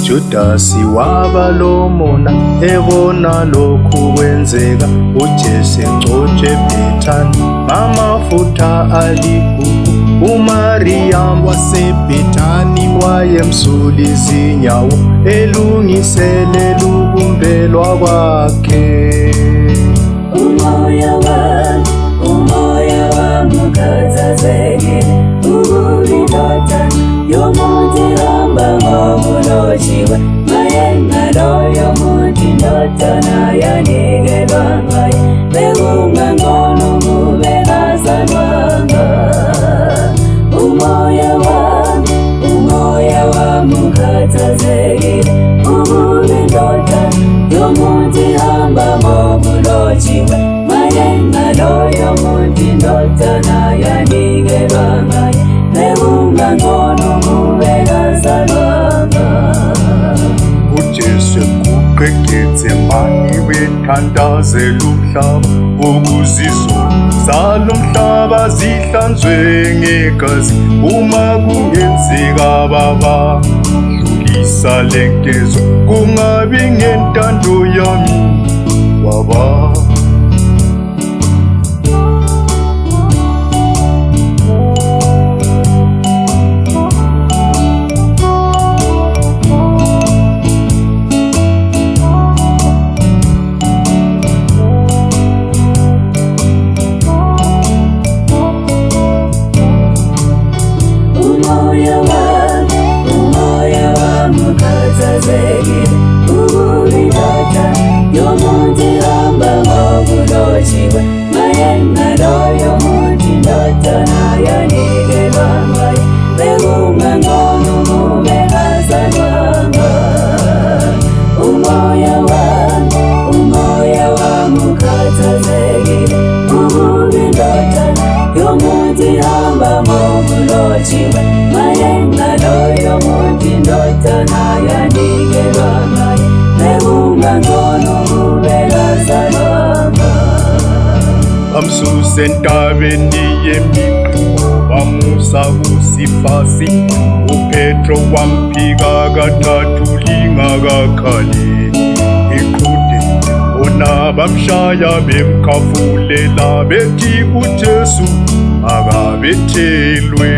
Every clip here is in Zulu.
uJudasi wabalomona ebona lokhu kwenzeka, uJesu engcotshwe eBhethani ngamafutha aligugu. uMariyamu waseBhethani wayemsula izinyawo, elungiselela ukumbelwa kwakhe. Umoya wami ukhathazekile ukulindoda yomuntu ihamba ngokulotshiwe, maye ngaloyo muntu indodana yanikelwa ngaye, bekungangcono kube kazalwanga. Umoya wami ukhathazekile ukulindoda yomuntu ihamba ngokulotshiwe, maye ngaloyo muntu indodana yanikelwa ngaye, bekungangcono kube kazalwanga. uJesu eguqe eGetsemane wethandazela umhlaba, ukuze izono zalo mhlaba zihlanzwe ngegazi. Uma kungenzeka Baba, dlulisa le nkezo, kungabi ngentando yami Baba. Umoya wami ukhathazekile ukulindoda yomuntu ihamba ngokulotshiwe, maye ngaloyo muntu indodana yanikelwa ngaye, bekungangcono kube kazalwanga. Umoya wami ukhathazekile ukulindoda yomuntu ihamba ngokulotshiwe, maye ngaloyo muntu indodana yanikelwa ngaye, bekungangcono kube kazalwanga. Bamsusa entabeni yemiqulu bamusa kuSifasi, uPetro wamphika kathathu lingakakhali iqhude. Bona bamshaya bemkhafulela, bethi uJesu akabethelwe.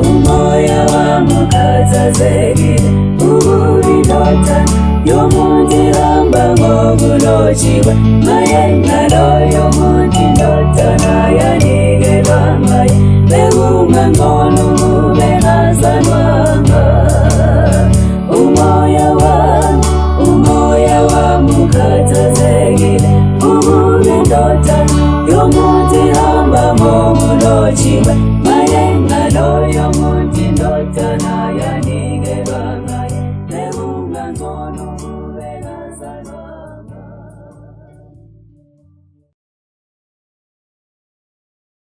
Umoya wami ukhathazekile ukulindoda yomuntu ihamba ngokulotshiwe, maye ngaloyo muntu indodana yanikelwa ngaye, bekungangcono kube